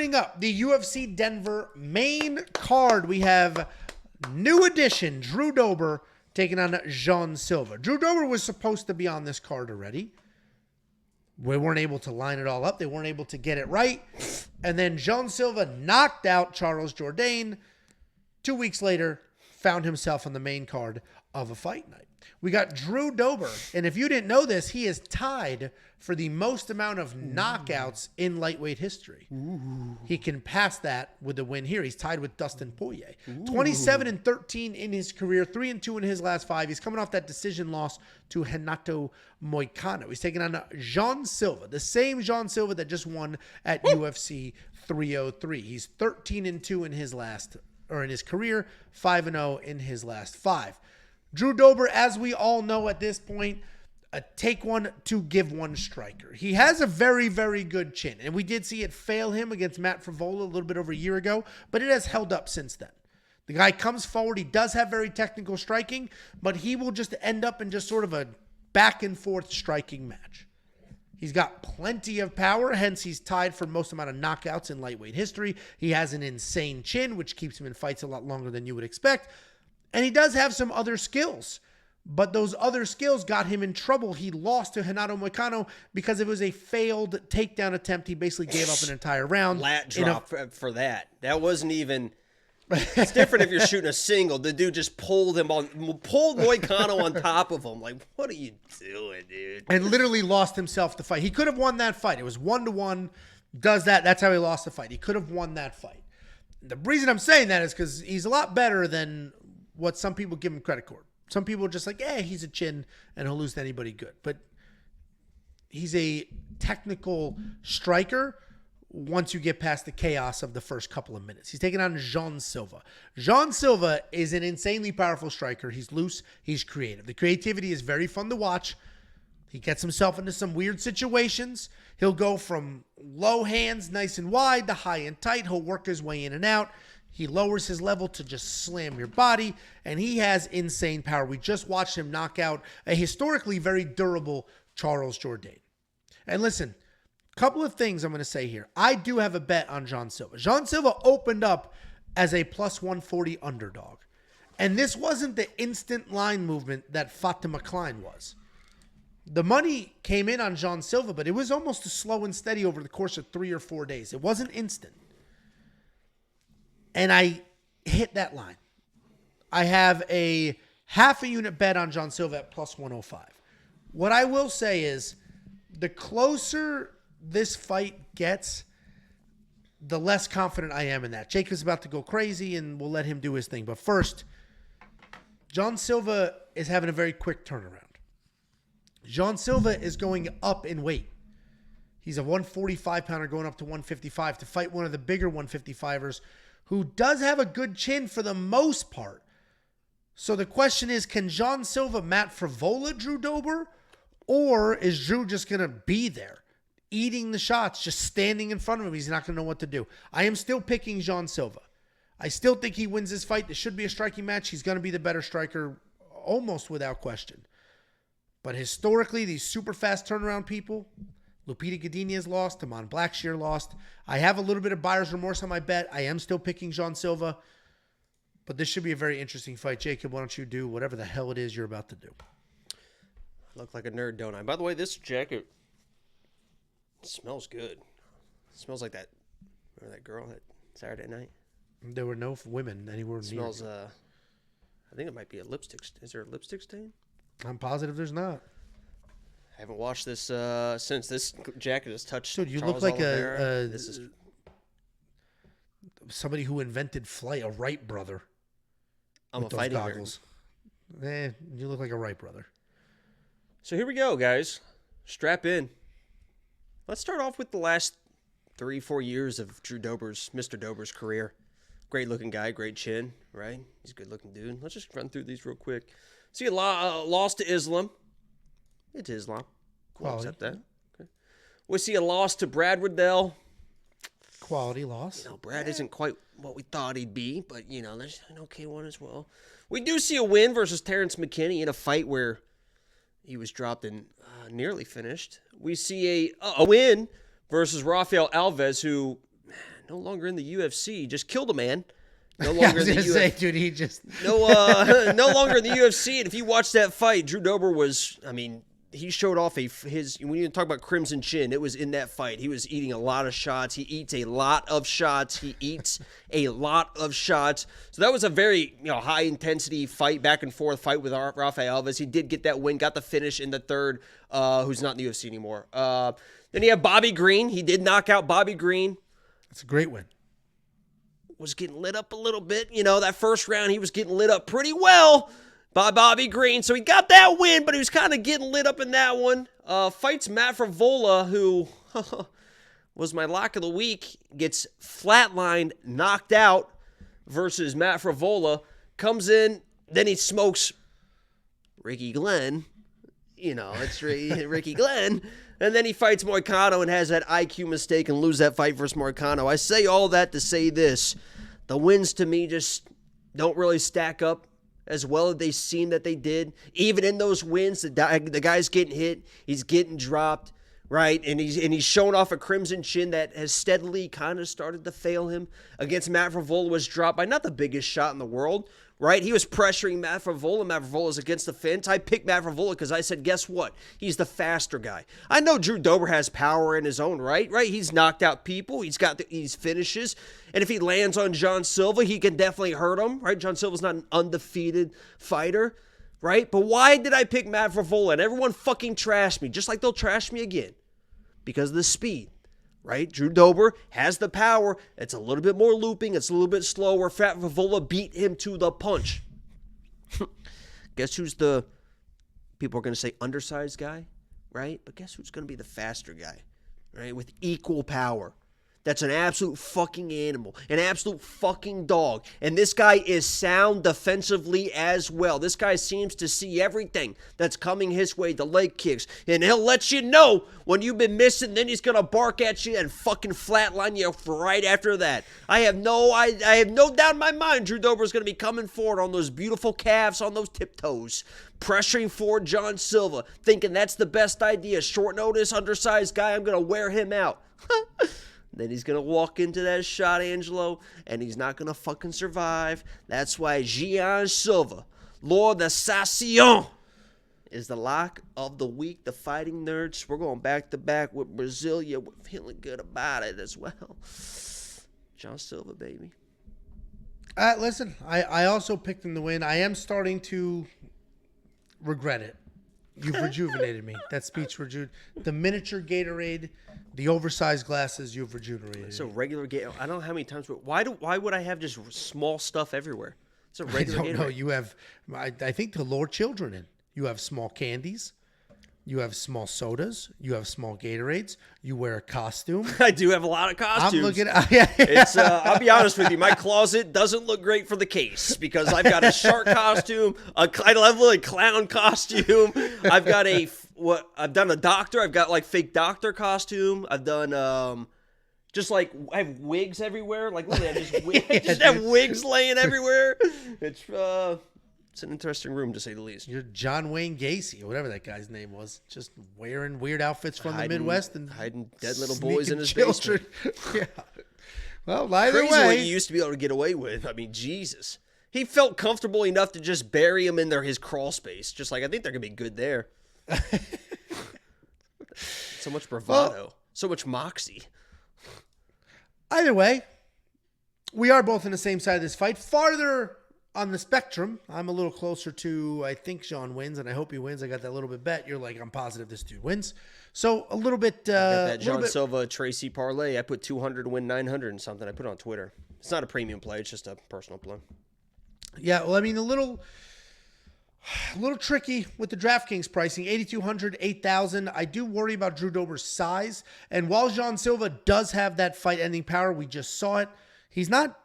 Opening up the UFC Denver main card, we have new addition Drew Dober taking on Jean Silva. Drew Dober was supposed to be on this card already. We weren't able to line it all up. They weren't able to get it right. And then Jean Silva knocked out Charles Jourdain. 2 weeks later, found himself on the main card of a fight night. We got Drew Dober. And if you didn't know this, he is tied for the most amount of knockouts in lightweight history. He can pass that with the win here. He's tied with Dustin Poirier. 27-13 in his career, 3-2 in his last 5. He's coming off that decision loss to Renato Moicano. He's taking on Jean Silva, the same Jean Silva that just won at UFC 303. He's 13-2 in his last, or in his career, 5-0 in his last 5. Drew Dober, as we all know at this point, a take one to give one striker. He has a very, very good chin, and we did see it fail him against Matt Frevola a little bit over a year ago, but it has held up since then. The guy comes forward. He does have very technical striking, but he will just end up in just sort of a back and forth striking match. He's got plenty of power, hence he's tied for most amount of knockouts in lightweight history. He has an insane chin, which keeps him in fights a lot longer than you would expect. And he does have some other skills, but those other skills got him in trouble. He lost to Renato Moicano because it was a failed takedown attempt. He basically gave up an entire round. Lat drop for that. That wasn't even... It's different if you're shooting a single. The dude just pulled Moicano on top of him. Like, what are you doing, dude? And literally lost himself the fight. He could have won that fight. It was 1-1. Does that. That's how he lost the fight. He could have won that fight. The reason I'm saying that is because he's a lot better than what some people give him credit for. Some people are just like, he's a chin and he'll lose to anybody good. But he's a technical striker once you get past the chaos of the first couple of minutes. He's taking on Jean Silva. Jean Silva is an insanely powerful striker. He's loose. He's creative. The creativity is very fun to watch. He gets himself into some weird situations. He'll go from low hands, nice and wide, to high and tight. He'll work his way in and out. He lowers his level to just slam your body, and he has insane power. We just watched him knock out a historically very durable Charles Jourdain. And listen, a couple of things I'm going to say here. I do have a bet on Jean Silva. Jean Silva opened up as a plus 140 underdog. And this wasn't the instant line movement that Fatima Klein was. The money came in on Jean Silva, but it was almost slow and steady over the course of 3 or 4 days. It wasn't instant. And I hit that line. I have a half a unit bet on Jean Silva at plus 105. What I will say is the closer this fight gets, the less confident I am in that. Jacob's about to go crazy, and we'll let him do his thing. But first, Jean Silva is having a very quick turnaround. Jean Silva is going up in weight. He's a 145-pounder going up to 155 to fight one of the bigger 155ers who does have a good chin for the most part. So the question is, can Jean Silva Matt Frevola Drew Dober? Or is Drew just going to be there, eating the shots, just standing in front of him? He's not going to know what to do. I am still picking Jean Silva. I still think he wins this fight. This should be a striking match. He's going to be the better striker almost without question. But historically, these super fast turnaround people, Lupita Godinez lost, Damon Blackshear lost. I have a little bit of buyer's remorse on my bet. I am still picking Jean Silva. But this should be a very interesting fight. Jacob, why don't you do whatever the hell it is you're about to do? I look like a nerd, don't I? By the way, this jacket smells good. It smells like that. Remember that girl that Saturday night? There were no women anywhere near. It smells, I think it might be a lipstick. Is there a lipstick stain? I'm positive there's not. I haven't washed this since this jacket has touched. Dude, you Charles look like this is somebody who invented flight, a Wright brother. I'm a fighting goggles. You look like a Wright brother. So here we go, guys. Strap in. Let's start off with the last 3-4 years of Mr. Dober's career. Great looking guy, great chin, right? He's a good looking dude. Let's just run through these real quick. See, a loss to Islam. It's Islam. We'll accept that. Okay. We see a loss to Brad Riddell. Quality loss. Brad isn't quite what we thought he'd be, but, there's an okay one as well. We do see a win versus Terrence McKinney in a fight where he was dropped and nearly finished. We see a win versus Rafael Alves, who, no longer in the UFC. Just killed a man. No Yeah, I longer was in the gonna say, UFC. dude, he just No longer in the UFC. And if you watch that fight, Drew Dober was, I mean, he showed off when you talk about Crimson Chin, it was in that fight. He was eating a lot of shots. He eats a lot of shots. So that was a very high intensity fight, back and forth fight with Rafael Alves. He did get that win, got the finish in the third, who's not in the UFC anymore. Then you have Bobby Green. He did knock out Bobby Green. It's a great win. Was getting lit up a little bit. That first round, he was getting lit up pretty well by Bobby Green. So he got that win, but he was kind of getting lit up in that one. Fights Matt Frevola, who was my lock of the week, gets flatlined, knocked out, versus Matt Frevola. Comes in, then he smokes Ricky Glenn. It's Ricky Glenn. And then he fights Moicano and has that IQ mistake and lose that fight versus Moicano. I say all that to say this. The wins to me just don't really stack up as well as they seem that they did. Even in those wins, the guy's getting hit. He's getting dropped, right? And he's showing off a Crimson Chin that has steadily kind of started to fail him. Against Matt Frevola was dropped by not the biggest shot in the world, right? He was pressuring Matt Frevola. Matt Frevola's against the fence. I picked Matt Frevola because I said, guess what? He's the faster guy. I know Drew Dober has power in his own right? He's knocked out people. He's got these finishes. And if he lands on John Silva, he can definitely hurt him, right? John Silva's not an undefeated fighter, right? But why did I pick Matt Frevola? And everyone fucking trashed me, just like they'll trash me again, because of the speed. Right? Drew Dober has the power. It's a little bit more looping. It's a little bit slower. Fat Frevola beat him to the punch. Guess who's the, people are going to say undersized guy, right? But guess who's going to be the faster guy, right? With equal power. That's an absolute fucking animal, an absolute fucking dog. And this guy is sound defensively as well. This guy seems to see everything that's coming his way, the leg kicks. And he'll let you know when you've been missing, then he's going to bark at you and fucking flatline you right after that. I have no doubt in my mind Drew Dober is going to be coming forward on those beautiful calves, on those tiptoes, pressuring forward John Silva, thinking that's the best idea. Short notice, undersized guy, I'm going to wear him out. Then he's going to walk into that shot, Angelo, and he's not going to fucking survive. That's why Gian Silva, Lord Assassin, is the lock of the week. The Fighting Nerds, we're going back-to-back with Brasilia. We're feeling good about it as well. John Silva, baby. Listen, I also picked him to win. I am starting to regret it. You've rejuvenated me. That speech the miniature Gatorade, the oversized glasses, you've rejuvenated. It's a regular Gatorade. I don't know how many times, but why would I have just small stuff everywhere? It's a regular Gatorade. I don't know. You have, I think, to lure children in. You have small candies. You have small sodas. You have small Gatorades. You wear a costume. I do have a lot of costumes. I'm looking. It's. I'll be honest with you. My closet doesn't look great for the case because I've got a shark costume, a clown costume. I've got I've done a doctor. I've got like fake doctor costume. I've done just like I have wigs everywhere. Like literally, I just have wigs laying everywhere. It's an interesting room, to say the least. You're John Wayne Gacy, or whatever that guy's name was, just wearing weird outfits from the Midwest and hiding dead little boys in his children. basement. Yeah. Well, either Crazy way, what you used to be able to get away with. I mean, Jesus. He felt comfortable enough to just bury him in his crawl space. Just like, I think they're going to be good there. So much bravado. So much moxie. Either way, we are both on the same side of this fight. Farther on the spectrum, I'm a little closer to, I think Sean wins, and I hope he wins. I got that little bit bet. You're like, I'm positive this dude wins. So a little bit. I got that John Silva Tracy parlay. I put 200 to win 900 and something. I put it on Twitter. It's not a premium play. It's just a personal play. Yeah, well, I mean, a little tricky with the DraftKings pricing. 8,200, 8,000. I do worry about Drew Dober's size. And while John Silva does have that fight-ending power, we just saw it. He's not.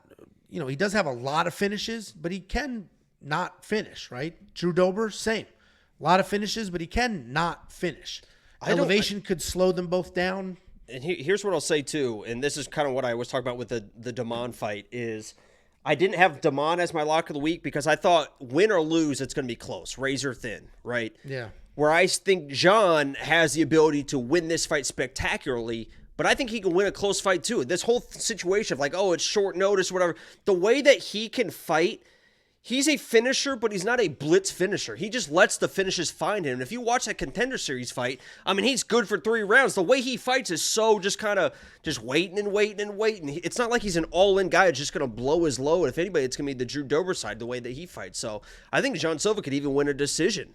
He does have a lot of finishes, but he can not finish, right? Drew Dober, same. A lot of finishes, but he can not finish. Elevation could slow them both down. And here's what I'll say, too, and this is kind of what I was talking about with the Damon fight, is I didn't have Damon as my lock of the week because I thought win or lose, it's going to be close, razor thin, right? Yeah. Where I think John has the ability to win this fight spectacularly, But I think he can win a close fight too. This whole situation of like, oh, it's short notice or whatever. The way that he can fight, he's a finisher, but he's not a blitz finisher. He just lets the finishes find him. And if you watch that Contender Series fight, I mean, he's good for 3 rounds. The way he fights is so just kind of just waiting and waiting and waiting. It's not like he's an all-in guy that's just going to blow his load. If anybody, it's going to be the Drew Dober side, the way that he fights. So I think Jean Silva could even win a decision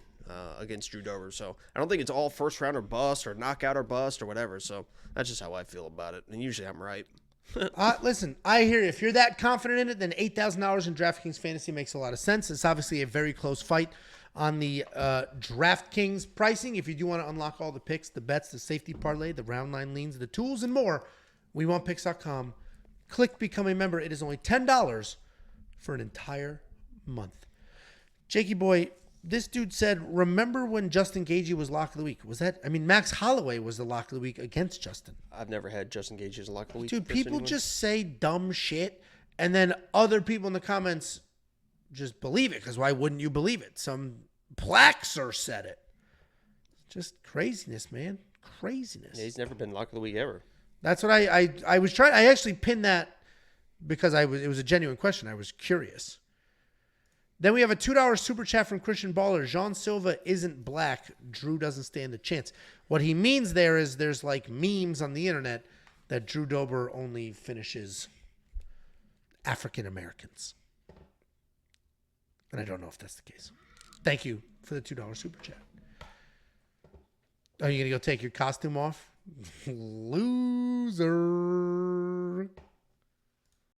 against Drew Dober. So I don't think it's all first round or bust or knockout or bust or whatever. So that's just how I feel about it. And usually I'm right. Listen, I hear you. If you're that confident in it, then $8,000 in DraftKings Fantasy makes a lot of sense. It's obviously a very close fight on the DraftKings pricing. If you do want to unlock all the picks, the bets, the safety parlay, the round line leans, the tools, and more, WeWantPicks.com. Click Become a Member. It is only $10 for an entire month. Jakey boy, this dude said, remember when Justin Gaethje was lock of the week? Was that, I mean, Max Holloway was the lock of the week against Justin. I've never had Justin Gaethje as a lock of the week. Dude, people just say dumb shit, and then other people in the comments just believe it, because why wouldn't you believe it? Some Plaxer said it. Just craziness, man. Craziness. Yeah, he's never been lock of the week ever. That's what I was trying. I actually pinned that because it was a genuine question. I was curious. Then we have a $2 super chat from Christian Baller. Jean Silva isn't black. Drew doesn't stand a chance. What he means there is there's like memes on the internet that Drew Dober only finishes African Americans. And I don't know if that's the case. Thank you for the $2 super chat. Are you going to go take your costume off? Loser.